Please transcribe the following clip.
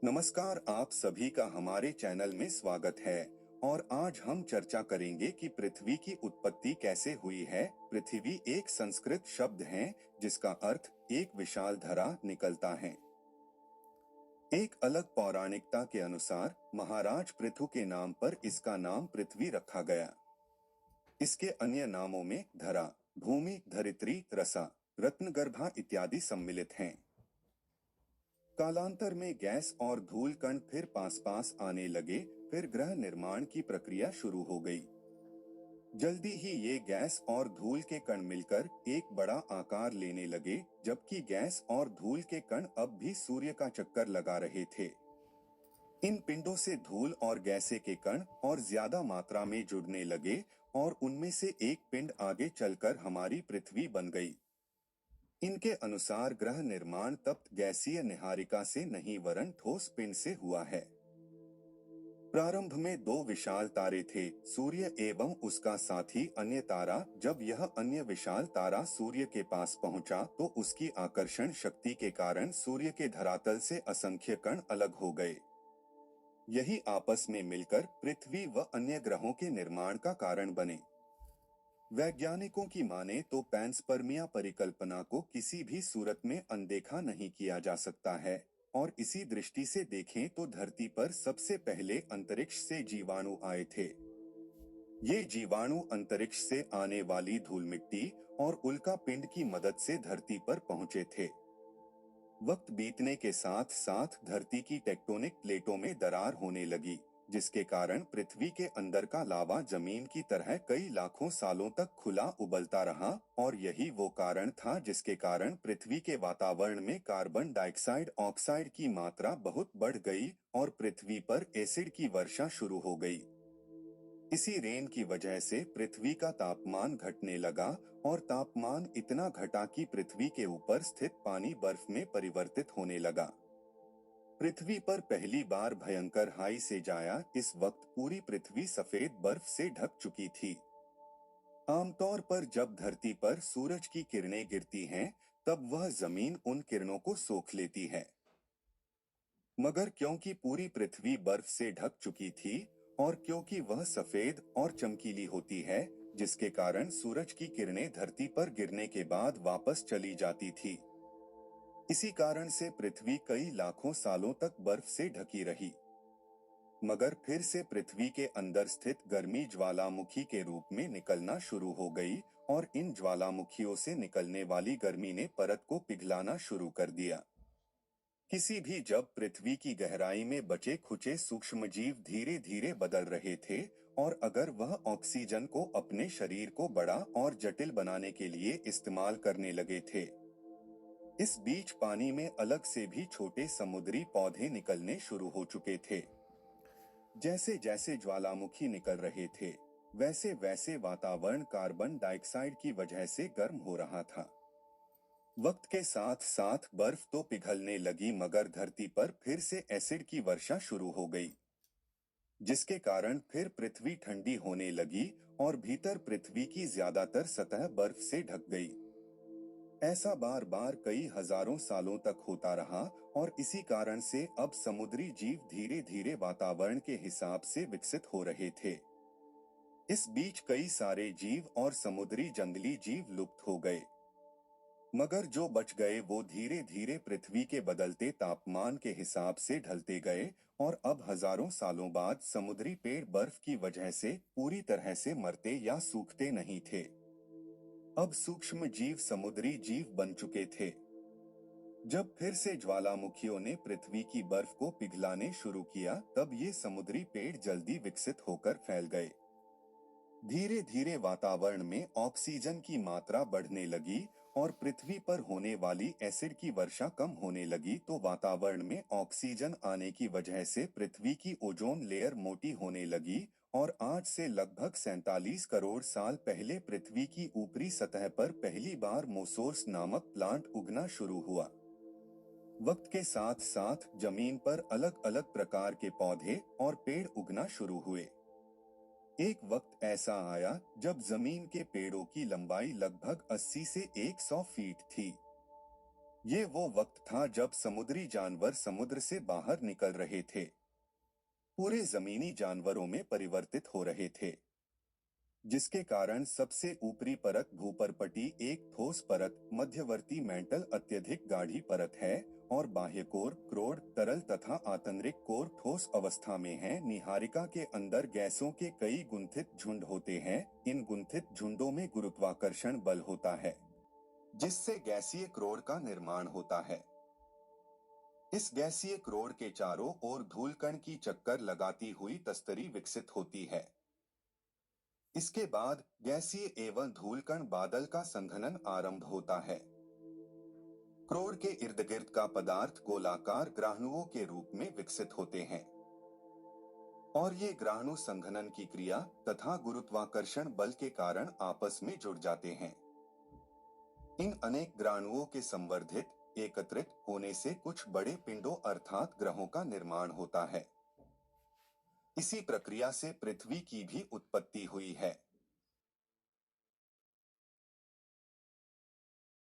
नमस्कार, आप सभी का हमारे चैनल में स्वागत है। और आज हम चर्चा करेंगे कि पृथ्वी की उत्पत्ति कैसे हुई है। पृथ्वी एक संस्कृत शब्द है जिसका अर्थ एक विशाल धरा निकलता है। एक अलग पौराणिकता के अनुसार महाराज पृथु के नाम पर इसका नाम पृथ्वी रखा गया। इसके अन्य नामों में धरा, भूमि, धरित्री, रसा, रत्नगर्भा इत्यादि सम्मिलित हैं। कालांतर में गैस और धूल कण फिर पास पास आने लगे, फिर ग्रह निर्माण की प्रक्रिया शुरू हो गई। जल्दी ही ये गैस और धूल के कण मिलकर एक बड़ा आकार लेने लगे, जबकि गैस और धूल के कण अब भी सूर्य का चक्कर लगा रहे थे। इन पिंडों से धूल और गैसे के कण और ज्यादा मात्रा में जुड़ने लगे और उनमें से एक पिंड आगे चलकर हमारी पृथ्वी बन गई। इनके अनुसार ग्रह निर्माण तप्त गैसीय निहारिका से नहीं वरन ठोस पिंड से हुआ है। प्रारंभ में दो विशाल तारे थे, सूर्य एवं उसका साथी अन्य तारा। जब यह अन्य विशाल तारा सूर्य के पास पहुंचा तो उसकी आकर्षण शक्ति के कारण सूर्य के धरातल से असंख्य कण अलग हो गए। यही आपस में मिलकर पृथ्वी व अन्य ग्रहों के निर्माण का कारण बने। वैज्ञानिकों की माने तो पैंसपर्मिया परिकल्पना को किसी भी सूरत में अनदेखा नहीं किया जा सकता है, और इसी दृष्टि से देखें तो धरती पर सबसे पहले अंतरिक्ष से जीवाणु आए थे। ये जीवाणु अंतरिक्ष से आने वाली धूल मिट्टी और उल्का पिंड की मदद से धरती पर पहुंचे थे। वक्त बीतने के साथ साथ धरती की टेक्टोनिक प्लेटों में दरार होने लगी, जिसके कारण पृथ्वी के अंदर का लावा जमीन की तरह कई लाखों सालों तक खुला उबलता रहा, और यही वो कारण था जिसके कारण पृथ्वी के वातावरण में कार्बन डाइऑक्साइड ऑक्साइड की मात्रा बहुत बढ़ गई और पृथ्वी पर एसिड की वर्षा शुरू हो गई। इसी रेन की वजह से पृथ्वी का तापमान घटने लगा, और तापमान इतना घटा कि पृथ्वी के ऊपर स्थित पानी बर्फ में परिवर्तित होने लगा। पृथ्वी पर पहली बार भयंकर हाई से आया। इस वक्त पूरी पृथ्वी सफेद बर्फ से ढक चुकी थी। आमतौर पर जब धरती पर सूरज की किरणें गिरती हैं, तब वह जमीन उन किरणों को सोख लेती है। मगर क्योंकि पूरी पृथ्वी बर्फ से ढक चुकी थी और क्योंकि वह सफेद और चमकीली होती है, जिसके कारण सूरज की किरणें धरती पर गिरने के बाद वापस चली जाती थी, इसी कारण से पृथ्वी कई लाखों सालों तक बर्फ से ढकी रही। मगर फिर से पृथ्वी के अंदर स्थित गर्मी ज्वालामुखी के रूप में निकलना शुरू हो गई, और इन ज्वालामुखियों से निकलने वाली गर्मी ने परत को पिघलाना शुरू कर दिया। किसी भी जब पृथ्वी की गहराई में बचे खुचे सूक्ष्मजीव धीरे धीरे बदल रहे थे, और अगर वह ऑक्सीजन को अपने शरीर को बड़ा और जटिल बनाने के लिए इस्तेमाल करने लगे थे। इस बीच पानी में अलग से भी छोटे समुद्री पौधे निकलने शुरू हो चुके थे। जैसे जैसे ज्वालामुखी निकल रहे थे, वैसे वैसे वातावरण कार्बन डाइऑक्साइड की वजह से गर्म हो रहा था। वक्त के साथ साथ बर्फ तो पिघलने लगी, मगर धरती पर फिर से एसिड की वर्षा शुरू हो गई, जिसके कारण फिर पृथ्वी ठंडी होने लगी और भीतर पृथ्वी की ज्यादातर सतह बर्फ से ढक गई। ऐसा बार बार कई हजारों सालों तक होता रहा, और इसी कारण से अब समुद्री जीव धीरे धीरे वातावरण के हिसाब से विकसित हो रहे थे। इस बीच कई सारे जीव और समुद्री जंगली जीव लुप्त हो गए, मगर जो बच गए वो धीरे धीरे पृथ्वी के बदलते तापमान के हिसाब से ढलते गए, और अब हजारों सालों बाद समुद्री पेड़ बर्फ की वजह से पूरी तरह से मरते या सूखते नहीं थे। अब सूक्ष्म जीव समुद्री जीव बन चुके थे। जब फिर से ज्वालामुखियों ने पृथ्वी की बर्फ को पिघलाने शुरू किया, तब ये समुद्री पेड़ जल्दी विकसित होकर फैल गए। धीरे धीरे वातावरण में ऑक्सीजन की मात्रा बढ़ने लगी, और पृथ्वी पर होने वाली एसिड की वर्षा कम होने लगी, तो वातावरण में ऑक्सीजन आने की वजह से पृथ्वी की ओजोन लेयर मोटी होने लगी, और आज से लगभग 47 करोड़ साल पहले पृथ्वी की ऊपरी सतह पर पहली बार मोसोर्स नामक प्लांट उगना शुरू हुआ। वक्त के साथ साथ जमीन पर अलग अलग प्रकार के पौधे और पेड़ उगना शुरू हुए। एक वक्त ऐसा आया जब जमीन के पेड़ों की लंबाई लगभग 80 से 100 फीट थी। ये वो वक्त था जब समुद्री जानवर समुद्र से बाहर निकल रहे थे, पूरे जमीनी जानवरों में परिवर्तित हो रहे थे, जिसके कारण सबसे ऊपरी परत भूपरपटी एक ठोस परत, मध्यवर्ती मेंटल अत्यधिक गाढ़ी परत है और बाह्य कोर क्रोड तरल तथा आंतरिक कोर ठोस अवस्था में है। निहारिका के अंदर गैसों के कई गुंथित झुंड होते हैं। इन गुंथित झुंडों में गुरुत्वाकर्षण बल होता है, जिससे गैसीय क्रोड का निर्माण होता है। इस गैसीय क्रोड के चारों ओर धूलकण की चक्कर लगाती हुई तस्तरी विकसित होती है। इसके बाद गैसीय एवं धूलकण बादल का संघनन आरंभ होता है। क्रोड के इर्द गिर्द का पदार्थ गोलाकार ग्राहणुओं के रूप में विकसित होते हैं और ये ग्राहणु संघनन की क्रिया तथा गुरुत्वाकर्षण बल के कारण आपस में जुड़ जाते हैं। इन अनेक ग्राहणुओं के संवर्धित एकत्रित होने से कुछ बड़े पिंडों अर्थात ग्रहों का निर्माण होता है। इसी प्रक्रिया से पृथ्वी की भी उत्पत्ति हुई है।